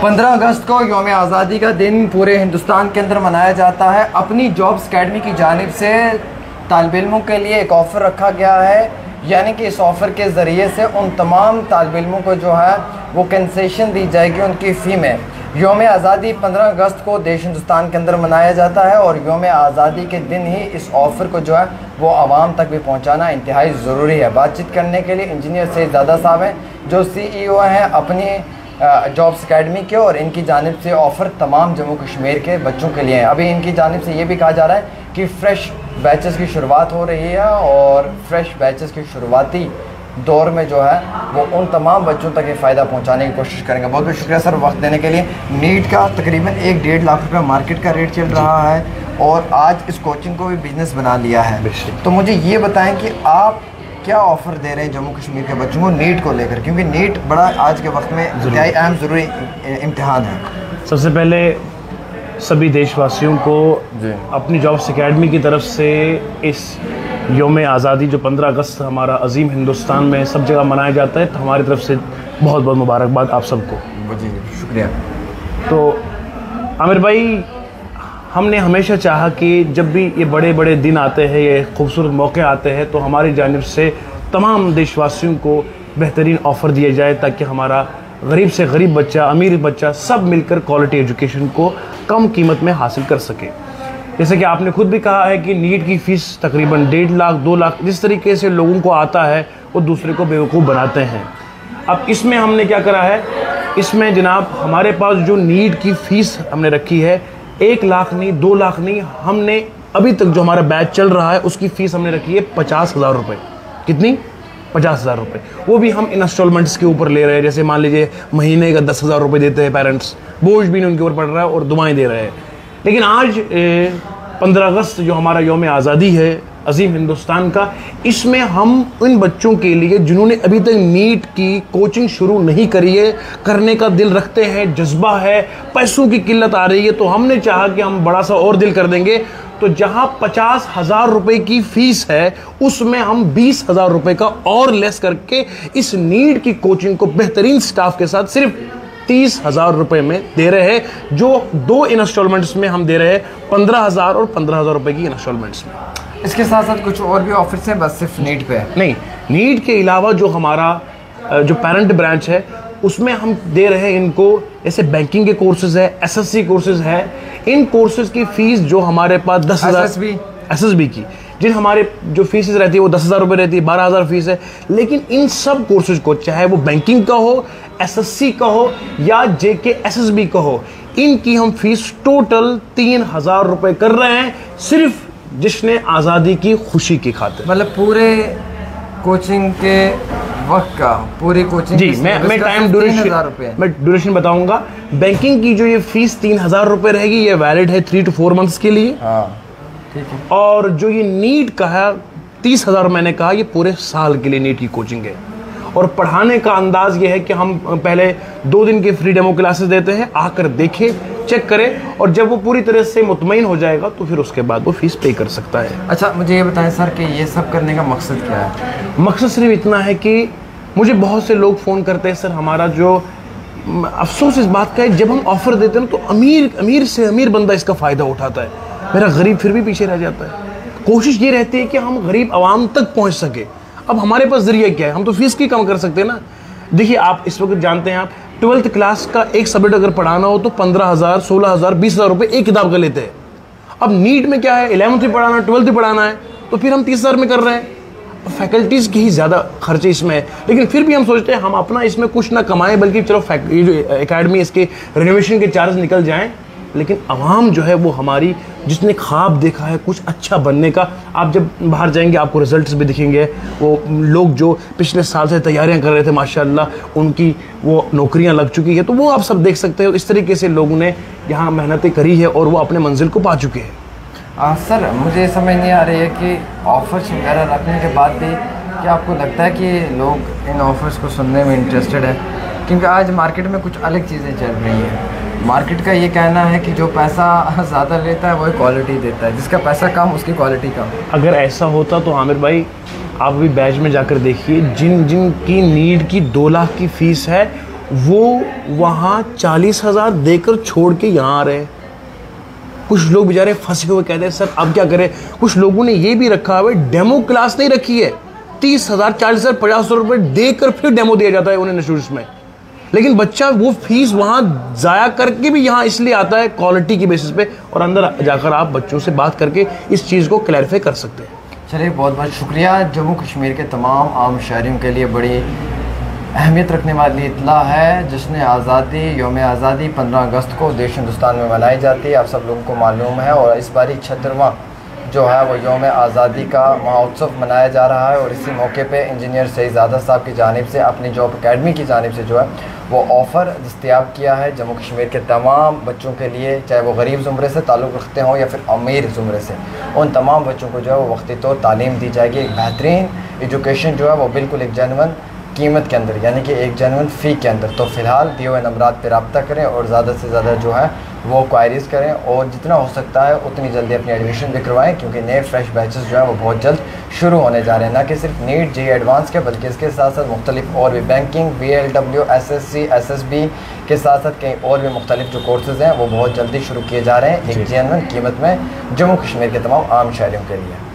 15 अगस्त को यौम आज़ादी का दिन पूरे हिंदुस्तान के अंदर मनाया जाता है। अपनी जॉब्स अकेडमी की जानिब से तालिब इल्मों के लिए एक ऑफ़र रखा गया है, यानी कि इस ऑफ़र के ज़रिए से उन तमाम तालिब इल्मों को जो है वो कंसेशन दी जाएगी उनकी फ़ी में। यौम आज़ादी 15 अगस्त को देश हिंदुस्तान के अंदर मनाया जाता है और यौम आज़ादी के दिन ही इस ऑफ़र को जो है वो आवाम तक भी पहुँचाना इंतहाई ज़रूरी है। बातचीत करने के लिए इंजीनियर सैयद ज़ादा साहब हैं जो CEO हैं अपनी जॉब्स अकेडमी के, और इनकी जानिब से ऑफ़र तमाम जम्मू कश्मीर के बच्चों के लिए हैं। अभी इनकी जानिब से ये भी कहा जा रहा है कि फ़्रेश बैचेस की शुरुआत हो रही है और फ्रेश बैचेस की शुरुआती दौर में जो है वो उन तमाम बच्चों तक ये फ़ायदा पहुंचाने की कोशिश करेंगे। बहुत बहुत शुक्रिया सर वक्त देने के लिए। नीट का तकरीबन 1-1.5 लाख रुपये मार्केट का रेट चल रहा है और आज इस कोचिंग को भी बिज़नेस बना लिया है, तो मुझे ये बताएं कि आप क्या ऑफ़र दे रहे हैं जम्मू कश्मीर के बच्चों को नीट को लेकर, क्योंकि नीट बड़ा आज के वक्त में अहम ज़रूरी इम्तिहान है। सबसे पहले सभी देशवासियों को अपनी जॉब्स अकेडमी की तरफ से इस यौम आज़ादी जो 15 अगस्त हमारा अजीम हिंदुस्तान में सब जगह मनाया जाता है, तो हमारी तरफ से बहुत बहुत मुबारकबाद आप सबको। जी शुक्रिया। तो आमिर भाई, हमने हमेशा चाहा कि जब भी ये बड़े बड़े दिन आते हैं, ये खूबसूरत मौके आते हैं, तो हमारी जानिब से तमाम देशवासियों को बेहतरीन ऑफ़र दिया जाए ताकि हमारा गरीब से गरीब बच्चा, अमीर बच्चा सब मिलकर क्वालिटी एजुकेशन को कम कीमत में हासिल कर सके। जैसे कि आपने खुद भी कहा है कि नीट की फ़ीस तकरीबन 1.5 लाख 2 लाख जिस तरीके से लोगों को आता है वो दूसरे को बेवकूफ़ बनाते हैं। अब इसमें हमने क्या करा है, इसमें जनाब हमारे पास जो नीट की फ़ीस हमने रखी है 1 लाख नहीं 2 लाख नहीं, हमने अभी तक जो हमारा बैच चल रहा है उसकी फ़ीस हमने रखी है 50,000 रुपये। कितनी? 50,000 रुपये। वो भी हम इंस्टॉलमेंट्स के ऊपर ले रहे हैं। जैसे मान लीजिए महीने का 10,000 रुपये देते हैं पेरेंट्स, बोझ भी नहीं उनके ऊपर पड़ रहा है और दुआएं दे रहे हैं। लेकिन आज 15 अगस्त जो हमारा यौम आज़ादी है अजीम हिंदुस्तान का, इसमें हम उन बच्चों के लिए जिन्होंने अभी तक नीट की कोचिंग शुरू नहीं करी है, करने का दिल रखते हैं, जज्बा है, पैसों की किल्लत आ रही है, तो हमने चाहा कि हम बड़ा सा और दिल कर देंगे। तो जहां 50,000 रुपये की फ़ीस है उसमें हम 20,000 रुपये का और लेस करके इस नीट की कोचिंग को बेहतरीन स्टाफ के साथ सिर्फ 30,000 रुपये में दे रहे हैं, जो 2 इंस्टॉलमेंट्स में हम दे रहे हैं, 15,000 और 15,000 रुपये की इंस्टॉलमेंट्स में। इसके साथ साथ कुछ और भी ऑफर्स हैं, बस सिर्फ नीट पे नहीं, नीट के अलावा जो हमारा जो पेरेंट ब्रांच है उसमें हम दे रहे हैं इनको, जैसे बैंकिंग के कोर्सेज है, SSC कोर्सेज है, इन कोर्सेज की फ़ीस जो हमारे पास 10,000 SSB की जिन हमारे जो फीसेस रहती है वो 10,000 रुपये रहती है, 12,000 फीस है। लेकिन इन सब कोर्सेज को, चाहे वो बैंकिंग का हो, SSC का हो या JK SSB का हो, इनकी हम फीस टोटल 3,000 रुपये कर रहे हैं, सिर्फ जिसने आज़ादी की खुशी की खातिर। मतलब पूरे कोचिंग के वक्त का, पूरी कोचिंग जी मैं टाइम ड्यूरेशन बताऊंगा। बैंकिंग की जो ये फीस 3,000 रुपये रहेगी, ये वैलिड है 3 to 4 मंथ्स के लिए। ठीक है। और जो ये नीट का है 30,000 मैंने कहा, ये पूरे साल के लिए नीट की कोचिंग है। और पढ़ाने का अंदाज ये है कि हम पहले 2 दिन के फ्री डेमो क्लासेस देते हैं, आकर देखें, चेक करें, और जब वो पूरी तरह से मुतमईन हो जाएगा तो फिर उसके बाद वो फीस पे कर सकता है। अच्छा, मुझे ये बताएं सर कि ये सब करने का मकसद क्या है? मकसद सिर्फ इतना है कि मुझे बहुत से लोग फ़ोन करते हैं, सर हमारा जो अफसोस इस बात का है, जब हम ऑफ़र देते हैं तो अमीर से अमीर बंदा इसका फ़ायदा उठाता है, मेरा गरीब फिर भी पीछे रह जाता है। कोशिश ये रहती है कि हम गरीब आवाम तक पहुँच सके। अब हमारे पास ज़रिया क्या है, हम तो फीस की कम कर सकते हैं ना। देखिए, आप इस वक्त जानते हैं, आप 12th क्लास का एक सब्जेक्ट अगर पढ़ाना हो तो 15,000, 16,000, 20,000 रुपये एक किताब का लेते हैं। अब नीट में क्या है, 11th भी पढ़ाना है, 12th भी पढ़ाना है, तो फिर हम 30,000 में कर रहे हैं। फैकल्टीज़ की ही ज़्यादा खर्चे इसमें है, लेकिन फिर भी हम सोचते हैं हम अपना इसमें कुछ ना कमाएं, बल्कि चलो ये जो एकेडमी, इसके रिनोवेशन के चार्ज निकल जाएँ। लेकिन आवाम जो है वो हमारी, जिसने ख्वाब देखा है कुछ अच्छा बनने का, आप जब बाहर जाएंगे आपको रिजल्ट्स भी दिखेंगे। वो लोग जो पिछले साल से तैयारियां कर रहे थे, माशाल्लाह उनकी वो नौकरियां लग चुकी है, तो वो आप सब देख सकते हो। इस तरीके से लोगों ने यहाँ मेहनतें करी है और वो अपने मंजिल को पा चुके हैं। सर, मुझे समझ नहीं आ रही है कि ऑफ़र्स वगैरह रखने के बाद भी क्या आपको लगता है कि लोग इन ऑफ़र्स को सुनने में इंटरेस्टेड है? क्योंकि आज मार्केट में कुछ अलग चीज़ें चल रही हैं। मार्केट का ये कहना है कि जो पैसा ज़्यादा लेता है वही क्वालिटी देता है, जिसका पैसा कम उसकी क्वालिटी कम। अगर ऐसा होता तो आमिर भाई, आप भी बैच में जाकर देखिए, जिन की नीट की 2 लाख की फ़ीस है वो वहाँ 40,000 देकर छोड़ के यहाँ आ रहे हैं। कुछ लोग बेचारे फंसे हुए कहते हैं सर अब क्या करें। कुछ लोगों ने ये भी रखा है, डेमो क्लास नहीं रखी है, 30,000 40,000 50,000 रुपये देकर फिर डेमो दिया जाता है उन्हें इंस्टीट्यूट्स में। लेकिन बच्चा वो फीस वहाँ ज़ाया करके भी यहाँ इसलिए आता है क्वालिटी की बेसिस पे, और अंदर जाकर आप बच्चों से बात करके इस चीज़ को क्लैरिफाई कर सकते हैं। चलिए बहुत बहुत शुक्रिया। जम्मू कश्मीर के तमाम आम शहरियों के लिए बड़ी अहमियत रखने वाली इतला है। जश्न आज़ादी, यौम आज़ादी 15 अगस्त को देश हिंदुस्तान में मनाई जाती है, आप सब लोगों को मालूम है। और इस बारी 76वां जो है वो यौम आज़ादी का महोत्सव मनाया जा रहा है। और इसी मौके पे इंजीनियर शहजादा साहब की जानिब से, अपनी जॉब अकेडमी की जानिब से जो है वो ऑफ़र दस्तयाब किया है जम्मू कश्मीर के तमाम बच्चों के लिए, चाहे वो गरीब ज़ुमरे से ताल्लुक़ रखते हों या फिर अमीर ज़ुमरे से। उन तमाम बच्चों को जो है वो वक्ती तौर तालीम दी जाएगी, एक बेहतरीन एजुकेशन जो है वो बिल्कुल एक जेन्युइन कीमत के अंदर, यानी कि एक जेन्युइन फ़ी के अंदर। तो फ़िलहाल दिए हुए नंबरात पर रब्ता करें और ज़्यादा से ज़्यादा जो है वो क्वायरीज़ करें, और जितना हो सकता है उतनी जल्दी अपनी एडमिशन भी करवाएं, क्योंकि नए फ्रेश बैचेस जो है वो बहुत जल्द शुरू होने जा रहे हैं। ना कि सिर्फ नीट जे एडवांस के, बल्कि इसके साथ साथ मुख्तलिफ और भी बैंकिंग, BLW, SSC, SSB के साथ साथ कई और भी मुख्तलिफ जो कोर्सेज़ हैं वो बहुत जल्दी शुरू किए जा रहे हैं, एक जेन्युइन कीमत में जम्मू कश्मीर के तमाम आम शहरियों के लिए।